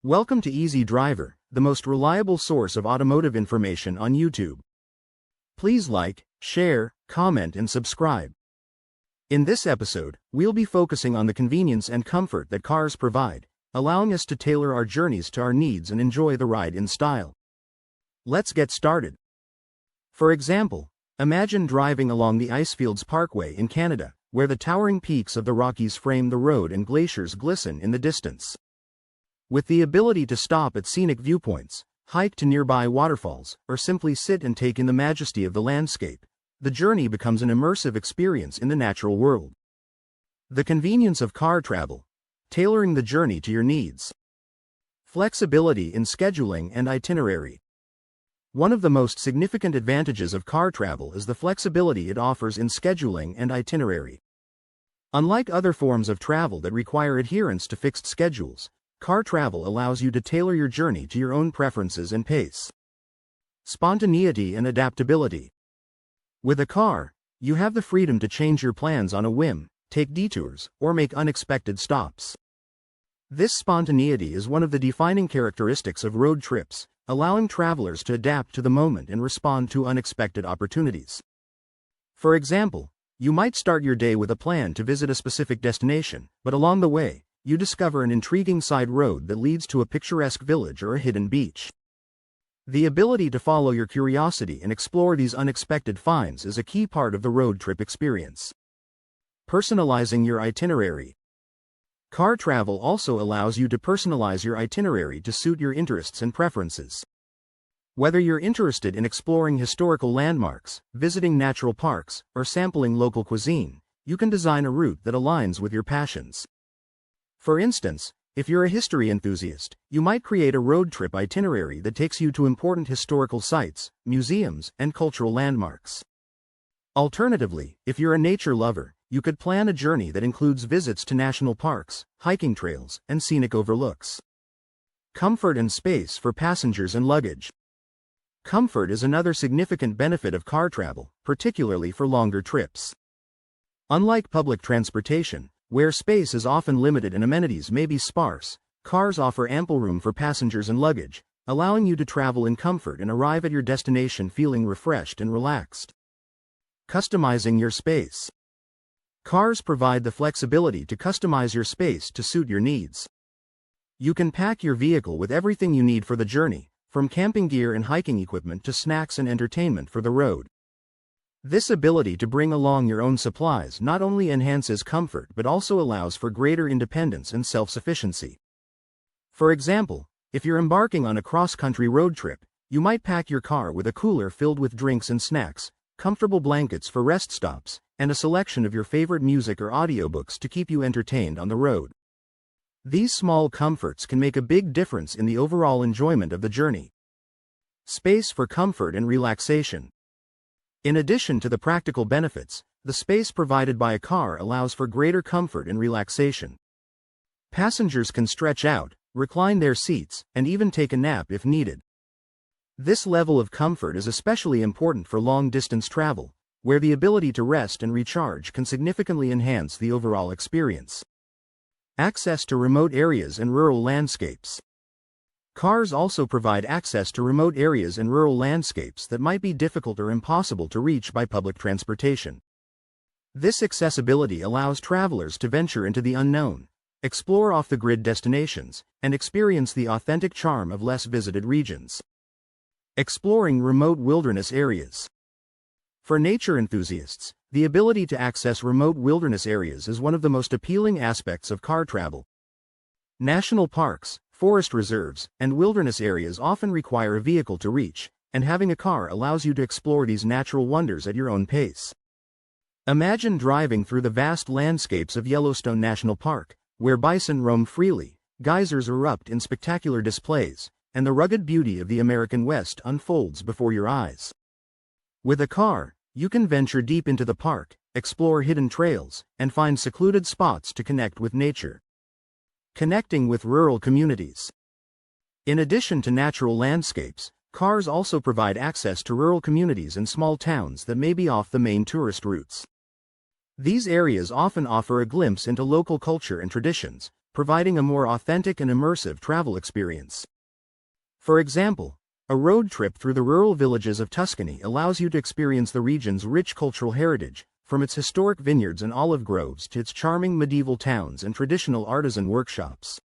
Welcome to Easy Driver, the most reliable source of automotive information on YouTube. Please like, share, comment and subscribe. In this episode, we'll be focusing on the convenience and comfort that cars provide, allowing us to tailor our journeys to our needs and enjoy the ride in style. Let's get started. For example, imagine driving along the Icefields Parkway in Canada, where the towering peaks of the Rockies frame the road and glaciers glisten in the distance. With the ability to stop at scenic viewpoints, hike to nearby waterfalls, or simply sit and take in the majesty of the landscape, the journey becomes an immersive experience in the natural world. The convenience of car travel, tailoring the journey to your needs. Flexibility in scheduling and itinerary. One of the most significant advantages of car travel is the flexibility it offers in scheduling and itinerary. Unlike other forms of travel that require adherence to fixed schedules, car travel allows you to tailor your journey to your own preferences and pace. Spontaneity and adaptability. With a car, you have the freedom to change your plans on a whim, take detours, or make unexpected stops. This spontaneity is one of the defining characteristics of road trips, allowing travelers to adapt to the moment and respond to unexpected opportunities. For example, you might start your day with a plan to visit a specific destination, but along the way, you discover an intriguing side road that leads to a picturesque village or a hidden beach. The ability to follow your curiosity and explore these unexpected finds is a key part of the road trip experience. Personalizing your itinerary. Car travel also allows you to personalize your itinerary to suit your interests and preferences. Whether you're interested in exploring historical landmarks, visiting natural parks, or sampling local cuisine, you can design a route that aligns with your passions. For instance, if you're a history enthusiast, you might create a road trip itinerary that takes you to important historical sites, museums, and cultural landmarks. Alternatively, if you're a nature lover, you could plan a journey that includes visits to national parks, hiking trails, and scenic overlooks. Comfort and space for passengers and luggage. Comfort is another significant benefit of car travel, particularly for longer trips. Unlike public transportation, where space is often limited and amenities may be sparse, cars offer ample room for passengers and luggage, allowing you to travel in comfort and arrive at your destination feeling refreshed and relaxed. Customizing your space. Cars provide the flexibility to customize your space to suit your needs. You can pack your vehicle with everything you need for the journey, from camping gear and hiking equipment to snacks and entertainment for the road. This ability to bring along your own supplies not only enhances comfort but also allows for greater independence and self-sufficiency. For example, if you're embarking on a cross-country road trip, you might pack your car with a cooler filled with drinks and snacks, comfortable blankets for rest stops, and a selection of your favorite music or audiobooks to keep you entertained on the road. These small comforts can make a big difference in the overall enjoyment of the journey. Space for comfort and relaxation. In addition to the practical benefits, the space provided by a car allows for greater comfort and relaxation. Passengers can stretch out, recline their seats, and even take a nap if needed. This level of comfort is especially important for long-distance travel, where the ability to rest and recharge can significantly enhance the overall experience. Access to remote areas and rural landscapes. Cars also provide access to remote areas and rural landscapes that might be difficult or impossible to reach by public transportation. This accessibility allows travelers to venture into the unknown, explore off-the-grid destinations, and experience the authentic charm of less visited regions. Exploring remote wilderness areas. For nature enthusiasts, the ability to access remote wilderness areas is one of the most appealing aspects of car travel. National parks, forest reserves, and wilderness areas often require a vehicle to reach, and having a car allows you to explore these natural wonders at your own pace. Imagine driving through the vast landscapes of Yellowstone National Park, where bison roam freely, geysers erupt in spectacular displays, and the rugged beauty of the American West unfolds before your eyes. With a car, you can venture deep into the park, explore hidden trails, and find secluded spots to connect with nature. Connecting with rural communities. In addition to natural landscapes, cars also provide access to rural communities and small towns that may be off the main tourist routes. These areas often offer a glimpse into local culture and traditions, providing a more authentic and immersive travel experience. For example, a road trip through the rural villages of Tuscany allows you to experience the region's rich cultural heritage, from its historic vineyards and olive groves to its charming medieval towns and traditional artisan workshops.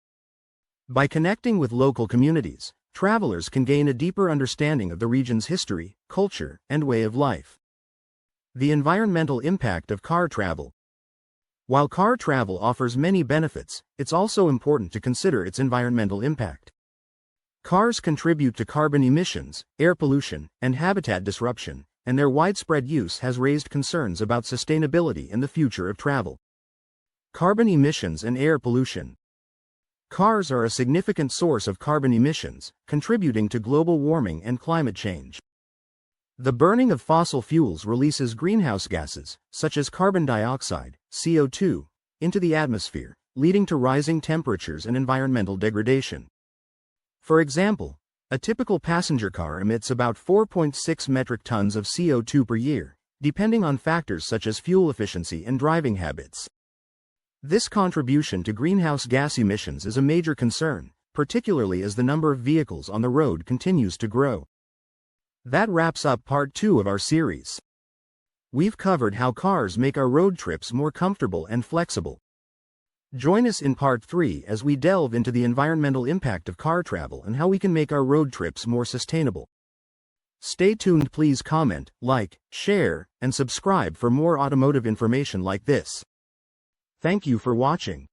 By connecting with local communities, travelers can gain a deeper understanding of the region's history, culture, and way of life. The environmental impact of car travel. While car travel offers many benefits, it's also important to consider its environmental impact. Cars contribute to carbon emissions, air pollution, and habitat disruption, and their widespread use has raised concerns about sustainability in the future of travel. Carbon emissions and air pollution. Cars are a significant source of carbon emissions, contributing to global warming and climate change. The burning of fossil fuels releases greenhouse gases, such as carbon dioxide, CO2, into the atmosphere, leading to rising temperatures and environmental degradation. For example, a typical passenger car emits about 4.6 metric tons of CO2 per year, depending on factors such as fuel efficiency and driving habits. This contribution to greenhouse gas emissions is a major concern, particularly as the number of vehicles on the road continues to grow. That wraps up part 2 of our series. We've covered how cars make our road trips more comfortable and flexible. Join us in part 3 as we delve into the environmental impact of car travel and how we can make our road trips more sustainable. Stay tuned. Please comment, like, share, and subscribe for more automotive information like this. Thank you for watching.